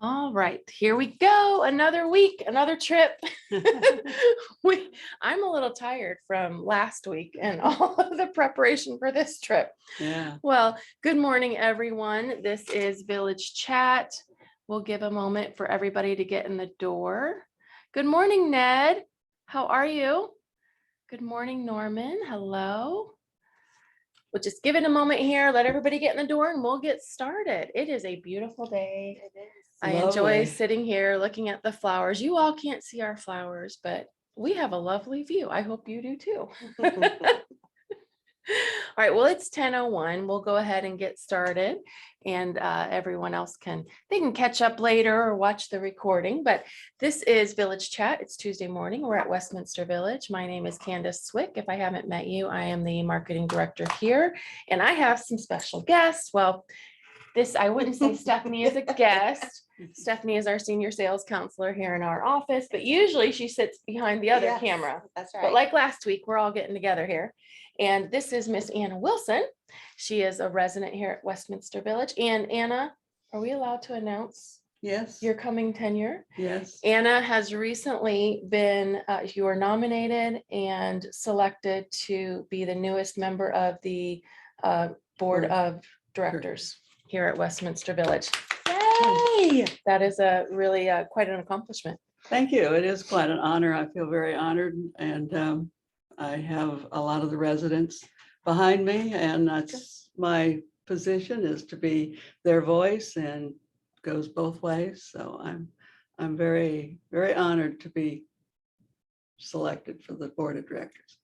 All right, here we go. Another week, another trip. I'm a little tired from last week and all of the preparation for this trip. Yeah. Well, good morning, everyone. This is Village Chat. We'll give a moment for everybody to get in the door. Good morning, Ned. How are you? Good morning, Norman. Hello. We'll just give it a moment here, let everybody get in the door and we'll get started. It is a beautiful day. It is. I enjoy Lovely. sitting here looking at the flowers. You all can't see our flowers, but we have a lovely view. I hope you do too. All right, well, it's 10:01. We'll go ahead and get started, and everyone else can catch up later or watch the recording. But this is Village Chat. It's Tuesday morning. We're at Westminster Village. My name is Candace Swick. If I haven't met you, I am the marketing director here, and I have some special guests. Well, I wouldn't say Stephanie is a guest. Stephanie is our senior sales counselor here in our office, but usually she sits behind the other Yes, camera. That's But right. like last week, we're all getting together here. And this is Miss Anna Wilson. She is a resident here at Westminster Village. And Anna, are we allowed to announce Yes. your coming tenure? Yes. Anna has recently been, you were nominated and selected to be the newest member of the board of directors here at Westminster Village. Yay! That is a really quite an accomplishment. Thank you. It is quite an honor. I feel very honored, and I have a lot of the residents behind me, and that's my position, is to be their voice, and goes both ways. So I'm very, very honored to be selected for the board of directors.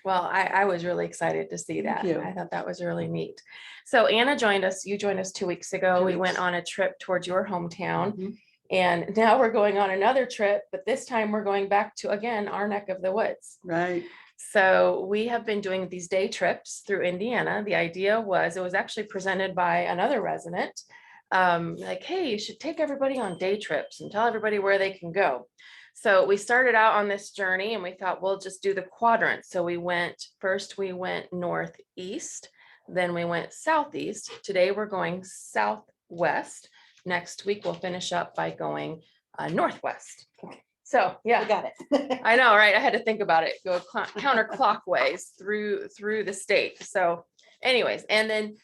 Well, I was really excited to see that. Thank you. I thought that was really neat. So Anna joined us, you joined us 2 weeks ago. 2 We went weeks. on a trip towards your hometown, Mhm. and now we're going on another trip, but this time we're going back to, again, our neck of the woods. Right. So we have been doing these day trips through Indiana. The idea was, it was actually presented by another resident, like, hey, you should take everybody on day trips and tell everybody where they can go. So we started out on this journey and we thought we'll just do the quadrants. So we went northeast, then we went southeast. Today we're going southwest. Next week we'll finish up by going northwest. So yeah, We got it. I know, right? I had to think about it, go counterclockwise through the state. So anyways, and then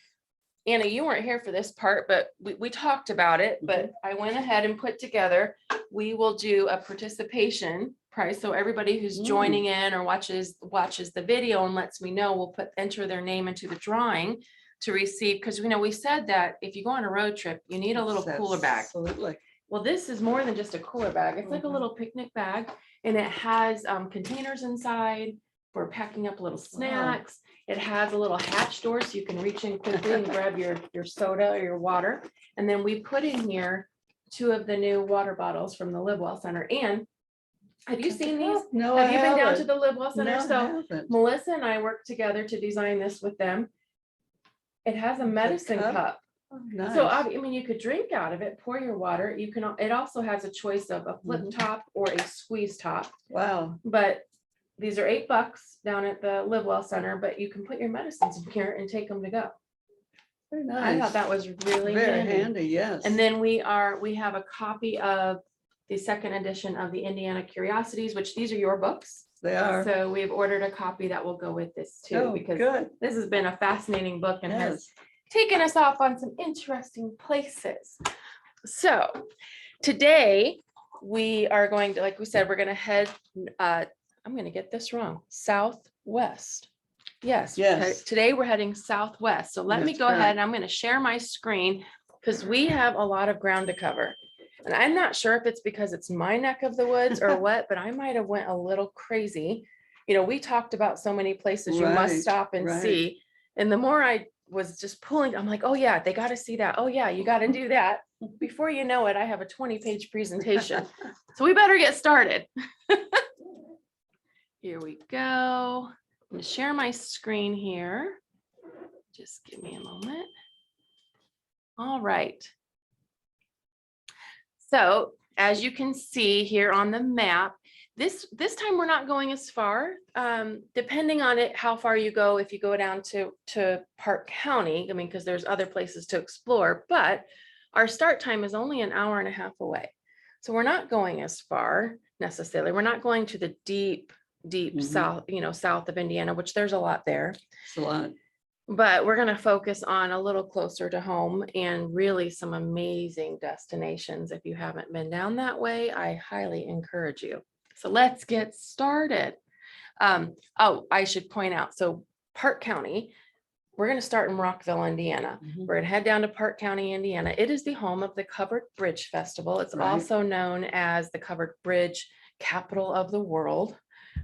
Anna, you weren't here for this part, but we talked about it, but I went ahead and put together, we will do a participation prize. So everybody who's joining in or watches the video and lets me know, we'll enter their name into the drawing to receive, because we said that if you go on a road trip, you need a little cooler bag. Absolutely. Well, this is more than just a cooler bag. It's like a little picnic bag, and it has containers inside for packing up little snacks. It has a little hatch door so you can reach in quickly and grab your soda or your water. And then we put in here 2 of the new water bottles from the Live Well Center. And have you seen these? No, Have I you been down to haven't. the Live Well Center? No, I So haven't. Melissa and I worked together to design this with them. It has a medicine cup? cup. Oh, nice. So I mean, you could drink out of it, pour your water. You can. It also has a choice of a flip top or a squeeze top. Wow. But these are $8 down at the Live Well Center. But you can put your medicines in here and take them to go. Very nice. I thought that was really Very handy. handy. Yes. And then we have a copy of the 2nd edition of the Indiana Curiosities, which these are your books. They are. So we've ordered a copy that will go with this too, Oh, because good. this has been a fascinating book and has Yes. taken us off on some interesting places. So today we are going to, like we said, we're going to head, I'm going to get this wrong, southwest. Yes. Yes. Today we're heading southwest. So let me That's go ahead correct. and I'm going to share my screen because we have a lot of ground to cover. And I'm not sure if it's because it's my neck of the woods or what, but I might have went a little crazy. We talked about so many places you must Right, stop and right. see. And the more I was just pulling, I'm like, oh yeah, they got to see that. Oh yeah, you got to do that. Before you know it, I have a 20-page presentation. So we better get started. Here we go. I'm going to share my screen here. Just give me a moment. All right. So as you can see here on the map, This time we're not going as far, depending on it, how far you go. If you go down to Park County, I mean, because there's other places to explore, but our start time is only an hour and a half away. So we're not going as far necessarily. We're not going to the deep south, south of Indiana, which there's a lot there. It's a lot. But we're going to focus on a little closer to home and really some amazing destinations. If you haven't been down that way, I highly encourage you. So let's get started. Oh, I should point out, so Park County, we're going to start in Rockville, Indiana. Mhm. We're going to head down to Park County, Indiana. It is the home of the Covered Bridge Festival. It's Right. also known as the Covered Bridge Capital of the World.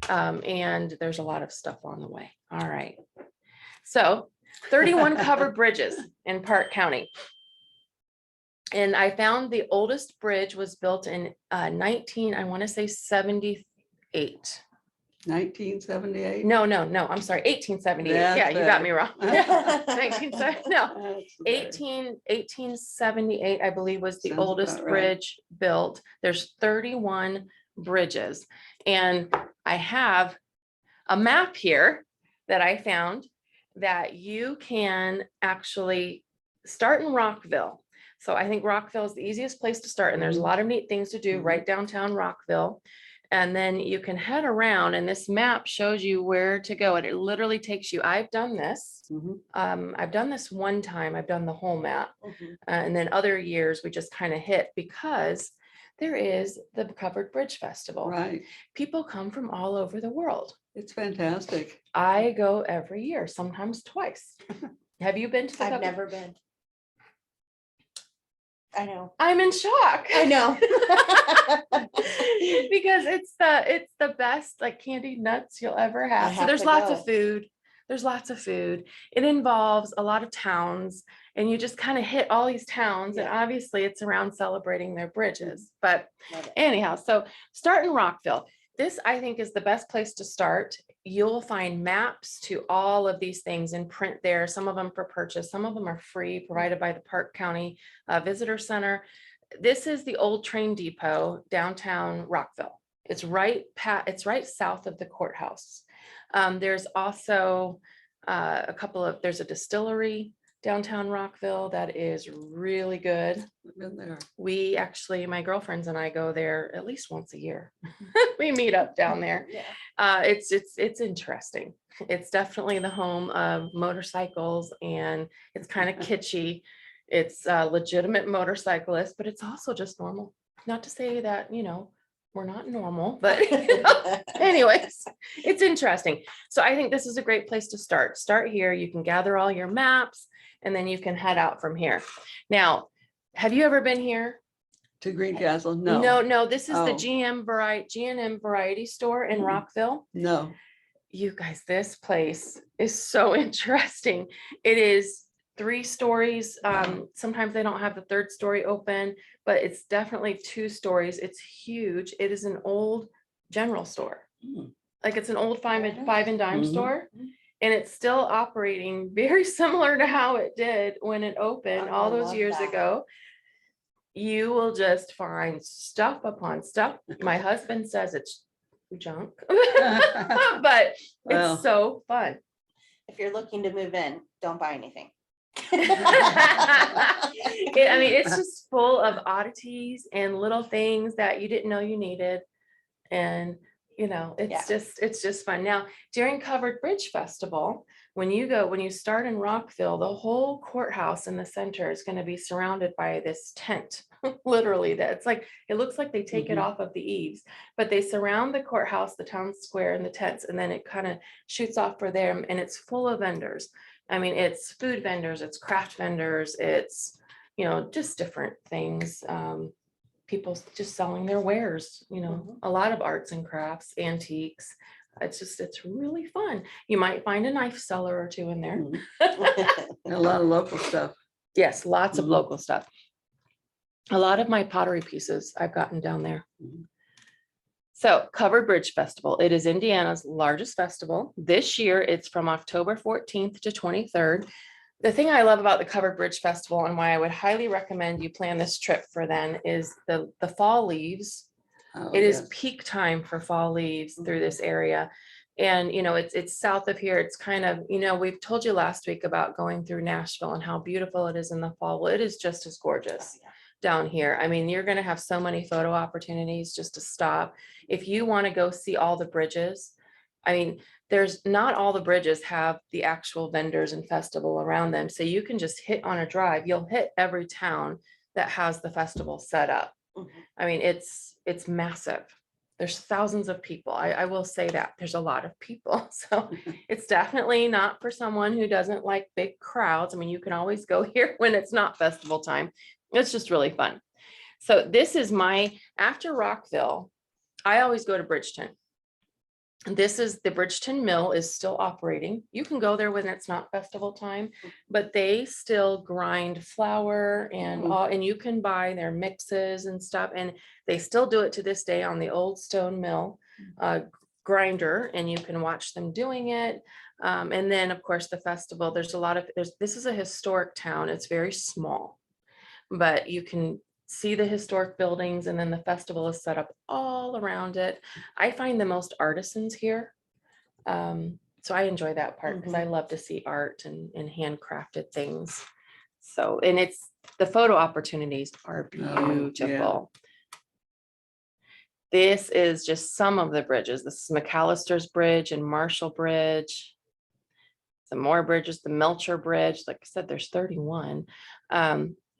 And there's a lot of stuff on the way. All right. So 31 covered bridges in Park County. And I found the oldest bridge was built in I want to say 78. 1978. No, I'm sorry, 1878. That's Yeah, you got me wrong. better. 1970, no, That's better. 1878, I believe, was the Sounds oldest about right. bridge built. There's 31 bridges. And I have a map here that I found that you can actually start in Rockville. So I think Rockville is the easiest place to start. And there's a Mhm. lot of neat things to do Mhm. right downtown Rockville. And then you can head around and this map shows you where to go. And it literally takes you, I've done this. Mhm. I've done this one time. I've done the whole map. Mhm. And then other years we just kind of hit because there is the Covered Bridge Festival. Right. People come from all over the world. It's fantastic. I go every year, sometimes twice. Have you been to the I've Covered? never been. I know. I'm in shock. I know. Because it's the best like candied nuts you'll ever have. So have there's to lots go. of food. There's lots of food. It involves a lot of towns and you just kind of hit all these towns and Yeah. obviously it's around celebrating their bridges. But Love it. anyhow, so start in Rockville. This I think is the best place to start. You'll find maps to all of these things in print there. Some of them for purchase, some of them are free, provided by the Park County Visitor Center. This is the old train depot downtown Rockville. It's right south of the courthouse. There's also there's a distillery downtown Rockville that is really good. I've been there. We actually, my girlfriends and I go there at least once a year. We meet up down there. Yeah. It's interesting. It's definitely the home of motorcycles and it's kind of kitschy. It's legitimate motorcyclists, but it's also just normal. Not to say that, we're not normal, but anyways, it's interesting. So I think this is a great place to start. Start here. You can gather all your maps and then you can head out from here. Now, have you ever been here? To Greencastle? No. No, this is the Oh. G&M variety store in Mm. Rockville. No. You guys, this place is so interesting. It is 3 stories. Sometimes they don't have the 3rd story open, but it's definitely 2 stories. It's huge. It is an old general store. Mm. Like it's an old five Very and dime Mhm. store. And it's still operating very similar to how it did when it opened Oh, all I those love years that. ago. You will just find stuff upon stuff. My husband says it's junk, but Well. it's so fun. If you're looking to move in, don't buy anything. It's just full of oddities and little things that you didn't know you needed. And, it's just fun. Now, during Covered Bridge Festival, when you start in Rockville, the whole courthouse in the center is going to be surrounded by this tent. Literally, it looks like they take it Mhm. off of the eaves, but they surround the courthouse, the town square, and the tents, and then it kind of shoots off for them, and it's full of vendors. It's food vendors, it's craft vendors, it's just different things. People just selling their wares, Mhm. a lot of arts and crafts, antiques. It's really fun. You might find a knife seller or two in there. Mhm. And a lot of local stuff. Yes, lots of Mhm. local stuff. A lot of my pottery pieces I've gotten down there. Mhm. So Covered Bridge Festival, it is Indiana's largest festival. This year, it's from October 14th to 23rd. The thing I love about the Covered Bridge Festival and why I would highly recommend you plan this trip for then is the fall leaves Oh, It is yes. peak time for fall leaves through this area. And, it's south of here. It's kind of, we've told you last week about going through Nashville and how beautiful it is in the fall. Well, it is just as gorgeous down here. I mean, you're going to have so many photo opportunities just to stop. If you want to go see all the bridges, I mean, there's not all the bridges have the actual vendors and festival around them. So you can just hit on a drive. You'll hit every town that has the festival set up. Mhm. I mean, it's massive. There's thousands of people. I will say that there's a lot of people. So it's definitely not for someone who doesn't like big crowds. I mean, you can always go here when it's not festival time. It's just really fun. So this is after Rockville, I always go to Bridgeton. This is the Bridgeton Mill is still operating. You can go there when it's not festival time, but they still grind flour and you can buy their mixes and stuff. And they still do it to this day on the old stone mill grinder, and you can watch them doing it. And then of course the festival, this is a historic town. It's very small, but you can see the historic buildings, and then the festival is set up all around it. I find the most artisans here. So I enjoy that part because I love to see art and handcrafted things. So, and the photo opportunities are beautiful. This is just some of the bridges. This is McAllister's Bridge and Marshall Bridge. Some more bridges, the Melcher Bridge. Like I said, there's 31.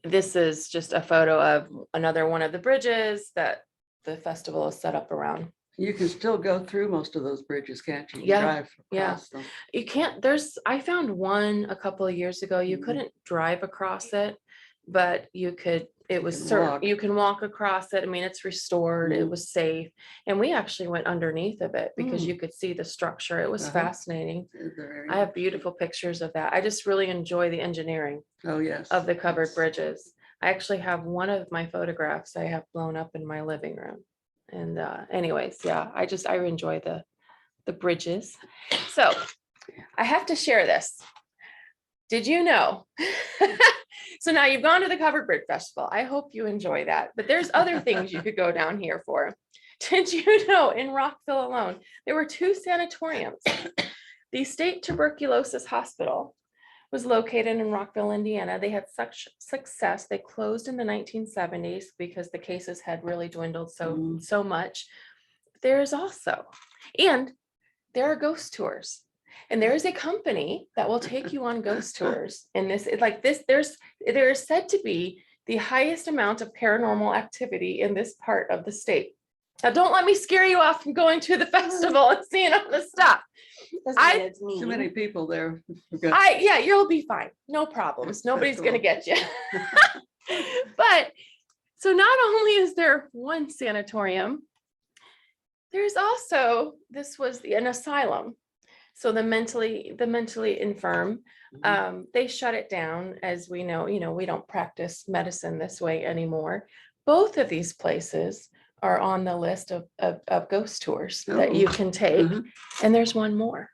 This is just a photo of another one of the bridges that the festival is set up around. You can still go through most of those bridges, can't you? You Yeah, drive yeah. across them. You can't, I found one a couple of years ago. You couldn't drive across it, but you could, you can walk across it. I mean, it's restored, it was safe. And we actually went underneath of it because you could see the structure. It was fascinating. I have beautiful pictures of that. I just really enjoy the engineering of the covered bridges. I actually have one of my photographs I have blown up in my living room. And anyways, yeah, I enjoy the bridges. So I have to share this. Did you know? So now you've gone to the Covered Bridge Festival. I hope you enjoy that. But there's other things you could go down here for. Did you know in Rockville alone, there were 2 sanatoriums? The State Tuberculosis Hospital was located in Rockville, Indiana. They had such success. They closed in the 1970s because the cases had really dwindled so much. There are ghost tours. And there is a company that will take you on ghost tours. And there is said to be the highest amount of paranormal activity in this part of the state. Now, don't let me scare you off from going to the festival and seeing all the stuff. Too many people there. Yeah, you'll be fine. No problems. Nobody's going to get you. But so not only is there one sanatorium, there's also, this was an asylum. So the mentally infirm, they shut it down. As we know, we don't practice medicine this way anymore. Both of these places are on the list of ghost tours that you can take. And there's one more.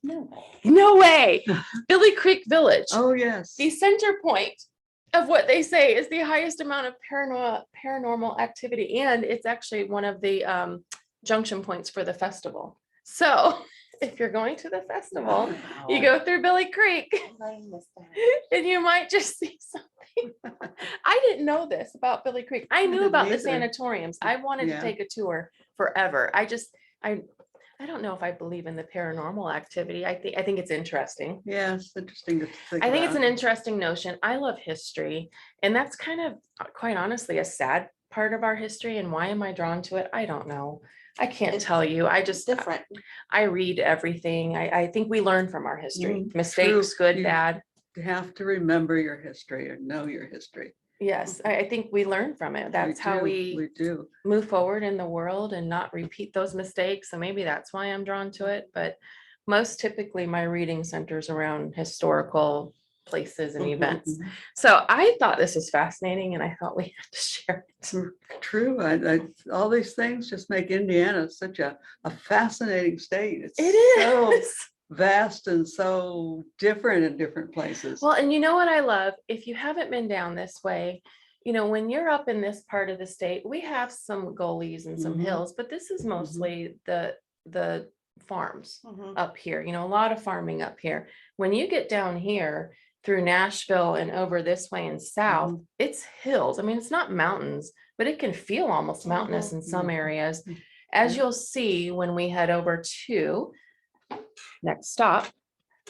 No way. Billy Creek Village. Oh, yes. The center point of what they say is the highest amount of paranormal activity. And it's actually one of the junction points for the festival. So if you're going to the festival, you go through Billy Creek and you might just see something. I didn't know this about Billy Creek. I knew about the sanatoriums. I wanted to take a tour forever. I don't know if I believe in the paranormal activity. I think it's interesting. Yeah, it's interesting to think I think it's about. an interesting notion. I love history, and that's kind of, quite honestly, a sad part of our history. And why am I drawn to it? I don't know. I can't tell you. I just different. I read everything. I think we learn from our history. Mistakes, True. good, bad. You have to remember your history or know your history. Yes, I think we learn from it. That's how we do move forward in the world and not repeat those mistakes. So maybe that's why I'm drawn to it. But most typically my reading centers around historical places and events. So I thought this was fascinating, and I thought we had to share it. True. All these things just make Indiana such a fascinating state. It is so vast and so different in different places. Well, and you know what I love? If you haven't been down this way, when you're up in this part of the state, we have some gullies and some Mhm. hills, but this is mostly the farms Mhm. up here, a lot of farming up here. When you get down here through Nashville and over this way and south, Mhm. it's hills. I mean, it's not mountains, but it can feel almost mountainous in some Mhm. areas. As Yeah. you'll see when we head over to next stop,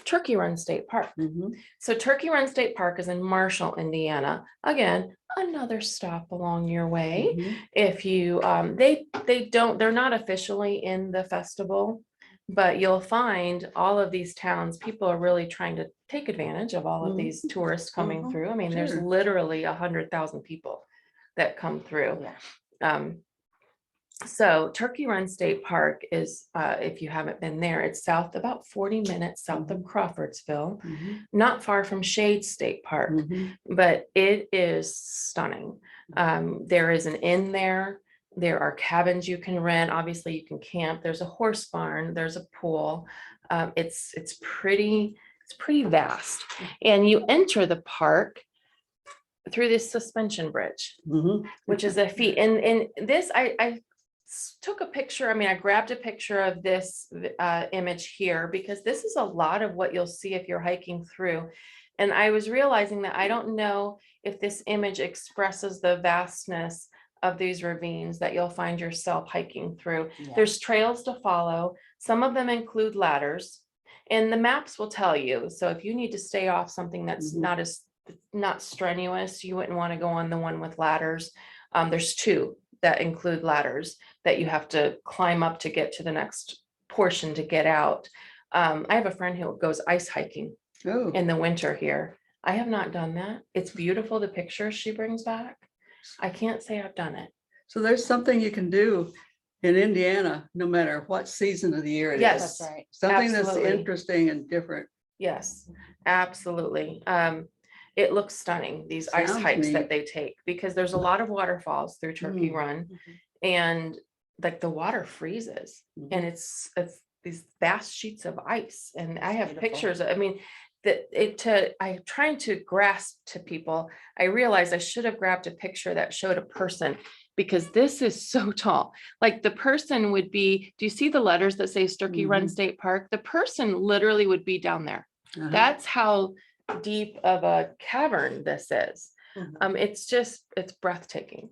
Turkey Run State Park. Mhm. So Turkey Run State Park is in Marshall, Indiana. Again, another stop along your way. Mhm. If you, they're not officially in the festival, but you'll find all of these towns, people are really trying to take advantage of all of Mhm. these tourists coming Mhm. through. I mean, there's Sure. literally 100,000 people that come through. Yeah. So Turkey Run State Park is, if you haven't been there, it's about 40 minutes south of Crawfordsville, Mhm. not far from Shade State Park, Mhm. but it is stunning. There is an inn there. There are cabins you can rent. Obviously, you can camp. There's a horse barn. There's a pool. It's pretty vast, and you enter the park through this suspension bridge, Mhm. which is a feat. And this, I took a picture. I mean, I grabbed a picture of this image here because this is a lot of what you'll see if you're hiking through. And I was realizing that I don't know if this image expresses the vastness of these ravines that you'll find yourself hiking through. Yeah. There's trails to follow. Some of them include ladders, and the maps will tell you. So if you need to stay off something that's Mhm. not strenuous, you wouldn't want to go on the one with ladders. There's two that include ladders that you have to climb up to get to the next portion to get out. I have a friend who goes ice hiking Oh, in the winter here. I have not done that. It's beautiful, the pictures she brings back. I can't say I've done it. so there's something you can do in Indiana, no matter what season of the year it is. Yes. That's right. Something that's Absolutely. interesting and different. Yes, absolutely. It looks stunning, these ice Sounds hikes that neat. they take, because there's a lot of waterfalls through Turkey Mm. Run, Mhm. and like the water freezes, and Mhm. it's these vast sheets of ice. And I have Beautiful. pictures. I mean, I'm trying to grasp to people. I realized I should have grabbed a picture that showed a person, because this is so tall. Like the person would be, do you see the letters that say Turkey Run Mhm. State Park? The person literally would be down there. Uh-huh. That's how deep of a cavern this is. Mhm. It's breathtaking.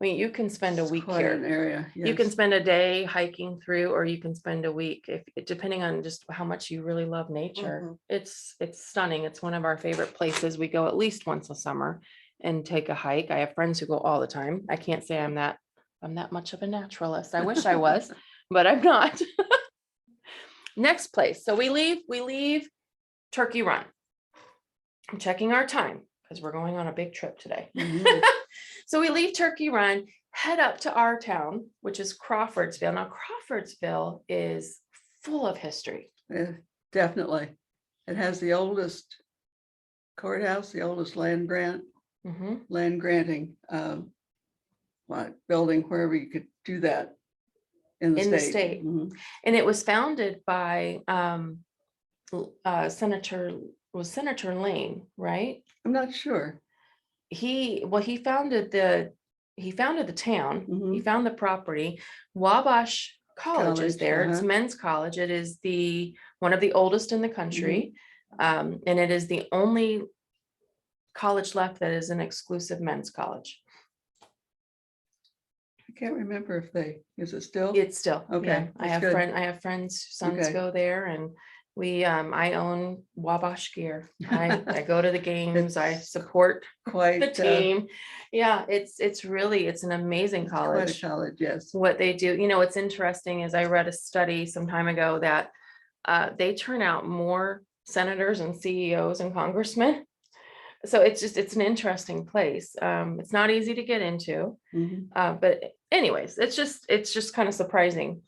I mean, you can spend a It's week quite an here. area. You can Yes. spend a day hiking through, or you can spend a week, depending on just how much you really love nature. Mhm. It's stunning. It's one of our favorite places. We go at least once a summer and take a hike. I have friends who go all the time. I can't say I'm that much of a naturalist. I wish I was, but I'm not. Next place. So we leave Turkey Run. I'm checking our time because we're going on a big trip today. Mhm. So we leave Turkey Run, head up to our town, which is Crawfordsville. Now, Crawfordsville is full of history. Yeah, definitely. It has the oldest courthouse, the oldest land Mhm. granting building, wherever you could do that in the In the state. state. Mhm. And it was founded by Senator Lane, right? I'm not sure. He founded the town. He Mhm. found the property. Wabash College is College, there. It's uh-huh. men's college. It is one of the oldest in the country. And it is the only college left that is an exclusive men's college. I can't remember is it still? It's still, Okay, yeah. I that's have good. I have friends whose sons Okay. go there, and I own Wabash gear. I go to the games. I It's support the Quite, team. Yeah, it's an amazing it's quite a college. college, yes. What they do, what's interesting is I read a study some time ago that they turn out more senators and CEOs and congressmen. So it's an interesting place. It's not easy to get into, Mhm. but anyways, it's just kind of surprising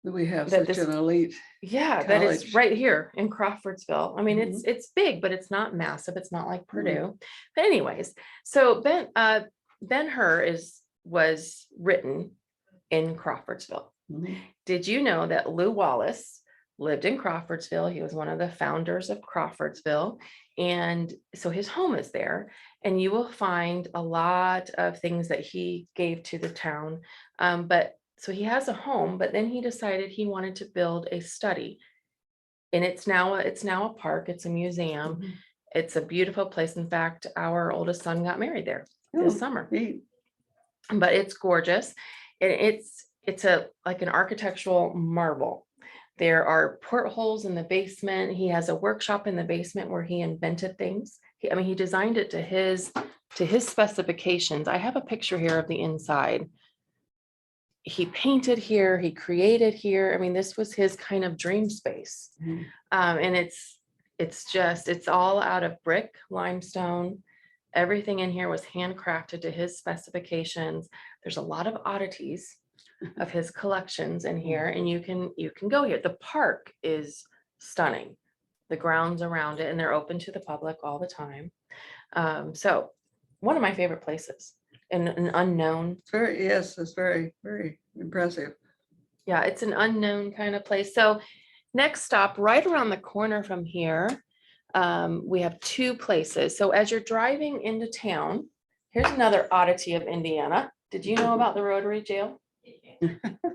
We have that such this, an elite that it's college. right here in Crawfordsville. I mean, Mhm. it's big, but it's not massive. It's not like Mhm. Purdue. But anyways, so Ben-Hur was written in Crawfordsville. Mhm. Did you know that Lew Wallace lived in Crawfordsville? He was one of the founders of Crawfordsville. And so his home is there. and you will find a lot of things that he gave to the town. But so he has a home, but then he decided he wanted to build a study. And it's now a park, it's a museum, Mhm. it's a beautiful place. In fact, our oldest son got married there Oh, this summer, neat. but it's gorgeous. And it's a like an architectural marvel. There are portholes in the basement. He has a workshop in the basement where he invented things. I mean, he designed it to his specifications. I have a picture here of the inside. He painted here, he created here. I mean, this was his kind of dream space. Mhm. And it's all out of brick, limestone. Everything in here was handcrafted to his specifications. There's a lot of oddities of his collections in here, and you can go here. The park is stunning. The grounds around it, and they're open to the public all the time. So one of my favorite places, and an unknown. Yes, it's very, very impressive. Yeah, it's an unknown kind of place. So next stop, right around the corner from here, we have two places. So as you're driving into town, here's another oddity of Indiana. Did you know about the Rotary Jail?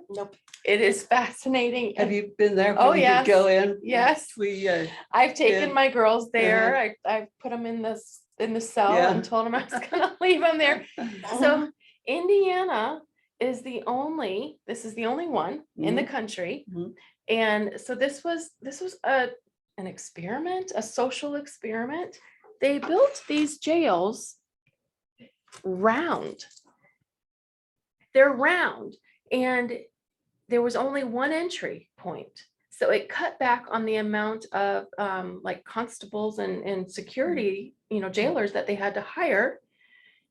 Nope. It is fascinating. Have you been there? Oh, when you could Go in? Yes. We, I've taken Yeah. my girls there. I put them in the cell Yeah. and told them I was gonna leave them there. So Indiana is the only one in the country. Mhm. And so this was an experiment, a social experiment. They built these jails round. They're round, and there was only one entry point. So it cut back on the amount of like constables and security, jailers that they had to hire.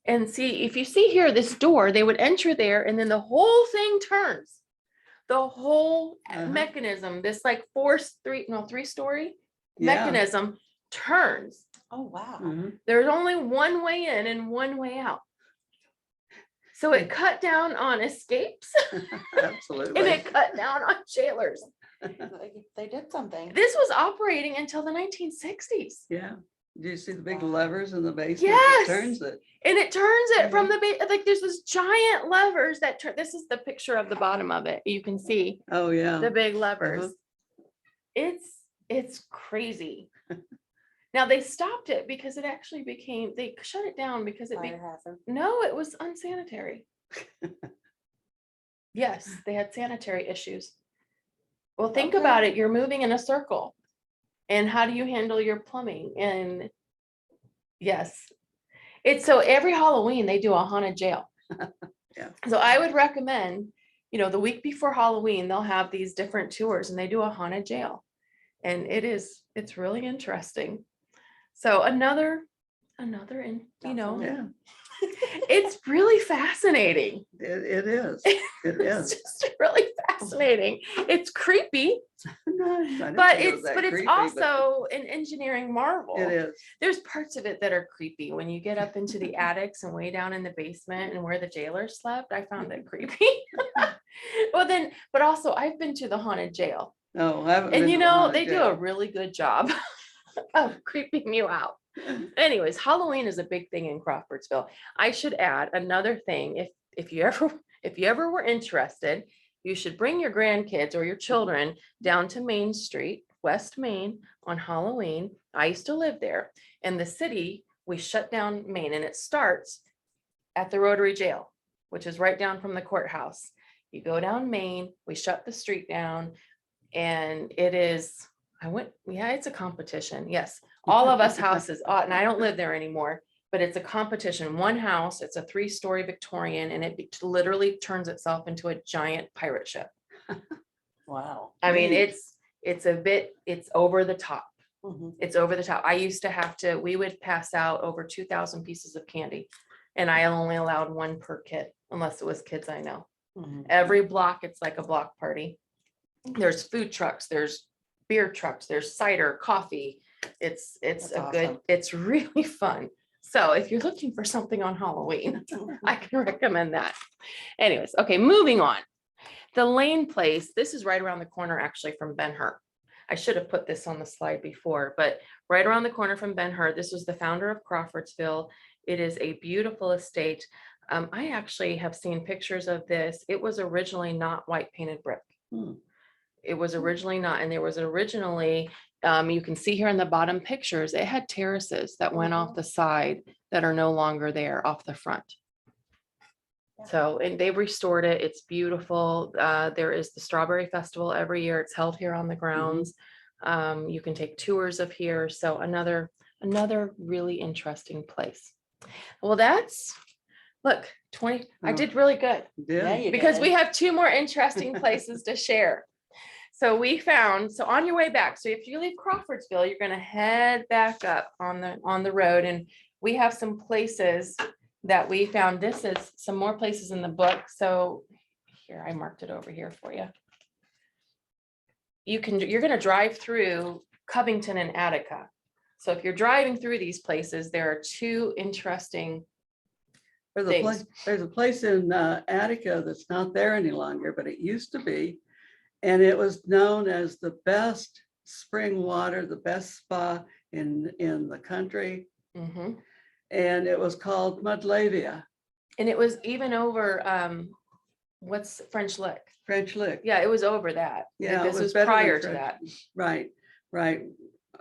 And see, if you see here, this door, they would enter there, and then the whole thing turns. The whole mechanism, this like three-story Yeah. mechanism turns. Oh, wow. Mhm. There's only one way in and one way out. So it cut down on escapes and Absolutely. it cut down on jailers. They did something. This was operating until the 1960s. Yeah. Do you see the big Wow. levers in the basement? Yes. That turns it. And it turns it from the base, like there's this giant levers that turn. This is the picture of the bottom of it. You can see Oh, yeah. the big levers. It's crazy. Now they stopped it because it actually they shut it down because Fire hazard. no, it was unsanitary. Yes, they had sanitary issues. Well, think Okay. about it. You're moving in a circle. And how do you handle your plumbing? And yes, it's so every Halloween they do a haunted jail. Yeah. So I would recommend, the week before Halloween, they'll have these different tours and they do a haunted jail. And it's really interesting. So another, Yeah. it's really fascinating. It is. It It's is. just really fascinating. It's creepy, No, I didn't but think it was that it's creepy, also an engineering marvel. It is. There's parts of it that are creepy. When you get up into the attics and way down in the basement and where the jailer slept, I found it creepy. Well, then, but also I've been to the haunted jail, No, I haven't. and been to the haunted they do jail. a really good job of creeping you out. Anyways, Halloween is a big thing in Crawfordsville. I should add another thing. If you ever were interested, you should bring your grandkids or your children down to Main Street, West Main, on Halloween. I used to live there. In the city, we shut down Main, and it starts at the Rotary Jail, which is right down from the courthouse. You go down Main, we shut the street down, and it's a competition. Yes, all of us houses, and I don't live there anymore, but it's a competition. One house, it's a 3-story Victorian, and it literally turns itself into a giant pirate ship. Wow. I mean, Neat. it's over the top. Mhm. It's over the top. I used to have to, we would pass out over 2,000 pieces of candy, and I only allowed one per kid, unless it was kids I know. Mhm. Every block, it's like a block party. There's food trucks, there's beer trucks, there's cider, coffee. It's That's good, awesome. it's really fun. So if you're looking for something on Halloween, I can recommend that. Anyways, okay, moving on. The Lane Place, this is right around the corner actually from Ben-Hur. I should have put this on the slide before, but right around the corner from Ben-Hur, this was the founder of Crawfordsville. It is a beautiful estate. I actually have seen pictures of this. It was originally not white painted brick. Hmm. It was originally not, and there was originally, you can see here in the bottom pictures, it had terraces that went off the side that are no longer there off the front. Yeah. So, and they restored it. It's beautiful. There is the Strawberry Festival every year. It's held here on the grounds. You can take tours of here. So another really interesting place. Well, look, 20, I Oh. did really good Yeah, Yeah, you because we did. have two more interesting places to share. So we found, so on your way back, so if you leave Crawfordsville, you're going to head back up on the road, and we have some places that we found. This is some more places in the book. So here, I marked it over here for you. You're going to drive through Covington and Attica. So if you're driving through these places, there are two interesting things. there's a place in Attica that's not there any longer, but it used to be. And it was known as the best spring water, the best spa in the country. Mhm. And it was called Mudlavia, And it was even over, what's French Lick? French Lick. Yeah, it was over that. Yeah, it This was better than prior to French- that. Right, right.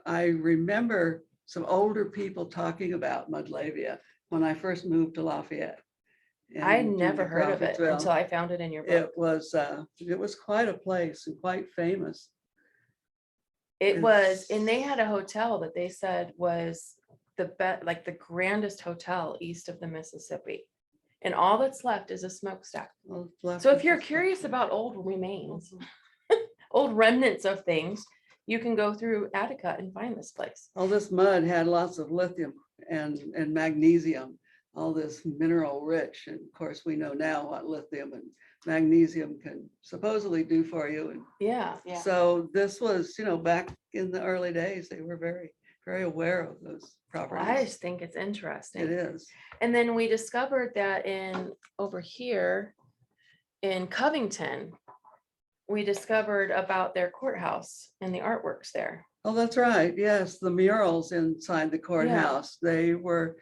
I remember some older people talking about Mudlavia when I first moved to Lafayette. I and never to heard of it Crawfordsville. until I found it in your book. It was quite a place and quite famous. It was, it's- and they had a hotel that they said was the best, like the grandest hotel east of the Mississippi. And all that's left is a smokestack. Well, left So if is you're just- curious about old remains, old remnants of things, you can go through Attica and find this place. All this mud had lots of lithium and magnesium, all this mineral rich. And of course, we know now what lithium and magnesium can supposedly do for you. And Yeah. Yeah. so this was, back in the early days, they were very, very aware of those Well, I properties. just think it's interesting. It is. And then we discovered that over here in Covington, we discovered about their courthouse and the artworks there. Oh, that's right. Yes, the murals inside the courthouse, they were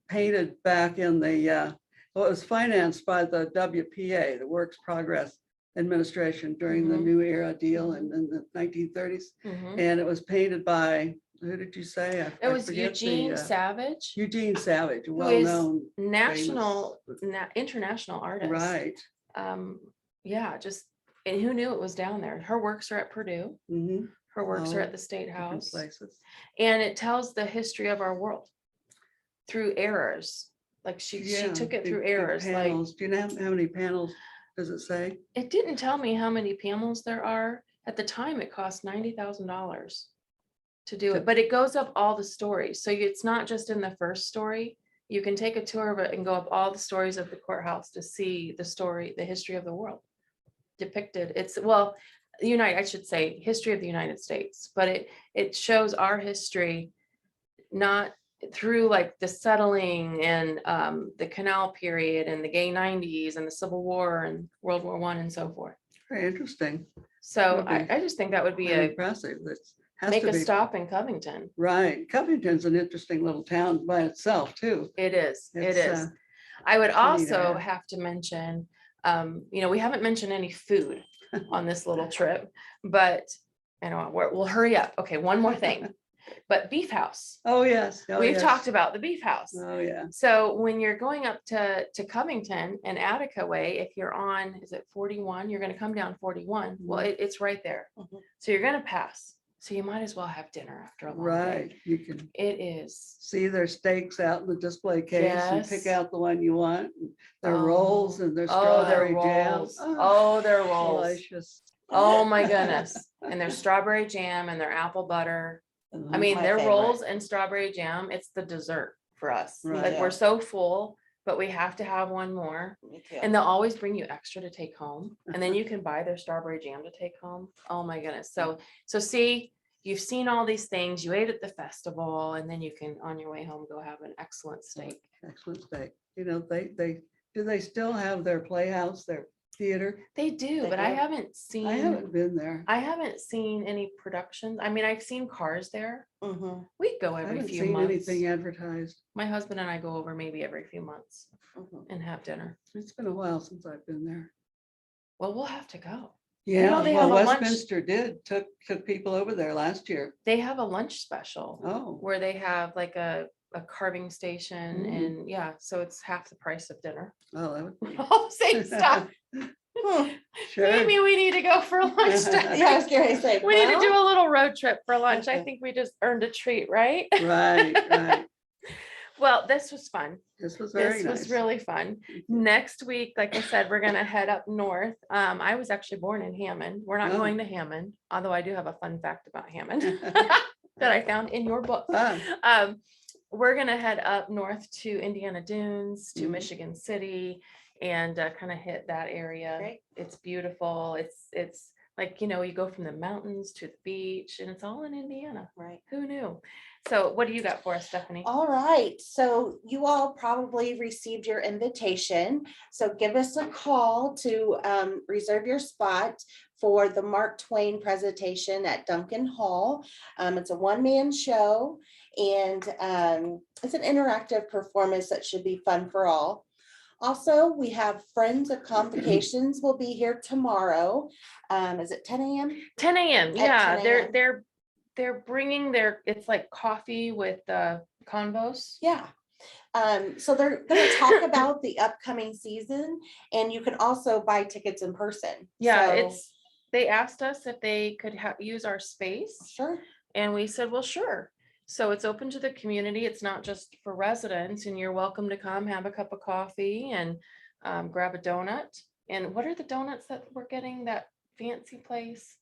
painted back in it was financed by the WPA, the Works Progress Administration during the Mhm. New Era deal in the 1930s. Mhm. And it was painted by, who did you say? It was forget the, Eugene Savage, Eugene Savage, a who is well-known. international artist. Right. Yeah, and who knew it was down there? Her works are at Purdue. Mhm. Her works are Oh, at the State Different House. places. And it tells the history of our world through errors. Like she Yeah, took it big- through big errors. Like panels. Do you know how many panels does it say? it didn't tell me how many panels there are. At the time, it cost $90,000 to do it, but it goes up all the stories. So it's not just in the first story. You can take a tour of it and go up all the stories of the courthouse to see the story, the history of the world depicted. I should say history of the United States, but it shows our history, not through like the settling and the canal period and the gay 90s and the Civil War and World War I and so forth. Very interesting. So Would be I just think that would be Very a impressive. That has make to a be. stop in Covington. Right. Covington's an interesting little town by itself too. It is. It It's, is. I would pretty neat also area. have to mention, we haven't mentioned any food on this little trip, but we'll hurry up. Okay, one more thing. But Beef House. Oh, yes. Oh, We've yes. talked about the Beef House. Oh, yeah. So when you're going up to Covington and Attica Way, if you're on, is it 41? You're going to come down 41. Well, it's right there. Mhm. So you're going to pass. So you might as well have dinner after a long Right. day. You can It is. see their steaks out in the display case and Yes. pick out the one you want. and Their Oh. rolls and their Oh, their strawberry jam. rolls. Oh, their rolls. Delicious. Oh my goodness. And their strawberry jam and their apple butter. I mean, My their favorite. rolls and strawberry jam, it's the dessert for us. Right. Like Yeah. we're so full, but we have to have one more. Me too. And they'll always bring you extra to take home. And then you can buy their strawberry jam to take home. Oh my goodness. So see, you've seen all these things, you ate at the festival, and then you can, on your way home, go have an excellent steak. Excellent steak. Do they still have their playhouse, their theater. They do, They but I do. haven't seen. I haven't been there. I haven't seen any productions. I mean, I've seen Cars there. Mhm, We go I every haven't few seen months. anything advertised. My husband and I go over maybe every few months mhm. and have dinner. It's been a while since I've been there. Well, we'll have to go. Yeah, they well, have a lunch- Westminster took people over there last year. They have a lunch special Oh, where they have like a carving station Mm. and yeah, so it's half the price of dinner. well, that would be. All the same stuff. Hmm. Sure. Maybe we need to go for lunch. Yeah, I was gonna say. We need to do well, a little road trip for lunch. I Okay. think we just earned a treat, right? Right, right. Well, this was fun. This was very This nice. was really fun. Next week, like I said, we're gonna head up north. I was actually born in Hammond. We're not Oh. going to Hammond, although I do have a fun fact about Hammond that I found in your book. Ah, We're gonna head up north to Indiana Dunes, to Mhm. Michigan City, and kind of hit that area. Great. It's beautiful. It's like, you go from the mountains to the beach, and it's all in Indiana. Right. Who knew? So what do you got for us, Stephanie? All right, so you all probably received your invitation, so give us a call to reserve your spot for the Mark Twain presentation at Duncan Hall. It's a one-man show, and it's an interactive performance that should be fun for all. Also, we have Friends of Convocations will be here tomorrow. Is it 10 a.m.? 10 a.m. Yeah, 10 they're a.m.. they're bringing it's like coffee with convos. Yeah. So they're gonna talk about the upcoming season, and you can also buy tickets in person. Yeah, So, they asked us if they could use our space, sure. and we said, well, sure. So it's open to the community. It's not just for residents, and you're welcome to come have a cup of coffee and grab a donut. And what are the donuts that we're getting? That fancy place?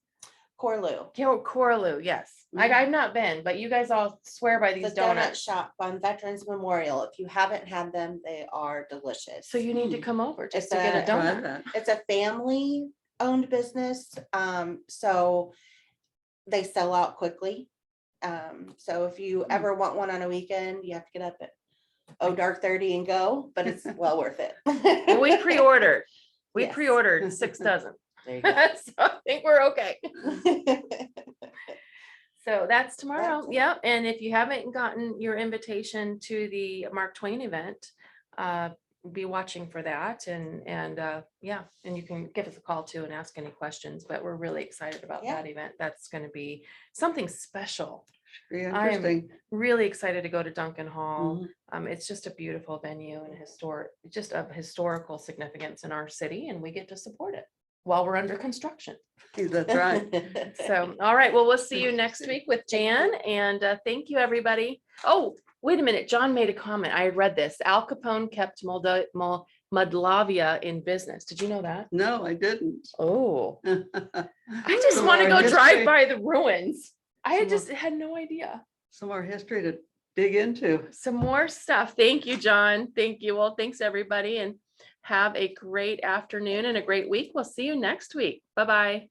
Corlu. Coraloo, yes. I've not been, but you guys all swear by The these donut donuts. shop on Veterans Memorial. If you haven't had them, they are delicious. So you need to Hmm. come over just It's to get a a- try donut. that. It's a family-owned business, so they sell out quickly. So if you ever want one on a weekend, you have to get up at dark 30 and go, but it's well worth it. Well, we pre-ordered. We Yes. pre-ordered 6 dozen. There you go. So I think we're okay. So that's tomorrow. That's it. Yeah. And if you haven't gotten your invitation to the Mark Twain event, be watching for that. And yeah, and you can give us a call too and ask any questions, but we're really excited about Yeah. that event. That's going to be something special. Be I am interesting. really excited to go to Duncan Hall. Mhm. It's just a beautiful venue and just of historical significance in our city, and we get to support it while we're under construction. That's right. So, all right, well, we'll see you next week with Jan, and thank you, everybody. Oh, wait a minute, John made a comment. I read this. Al Capone kept Moldavia in business. Did you know that? No, I didn't. Oh, I just Some want to more go drive history. by the ruins. I Some just had no idea. Some more history to dig into. Some more stuff. Thank you, John. Thank you. Well, thanks, everybody, and have a great afternoon and a great week. We'll see you next week. Bye-bye.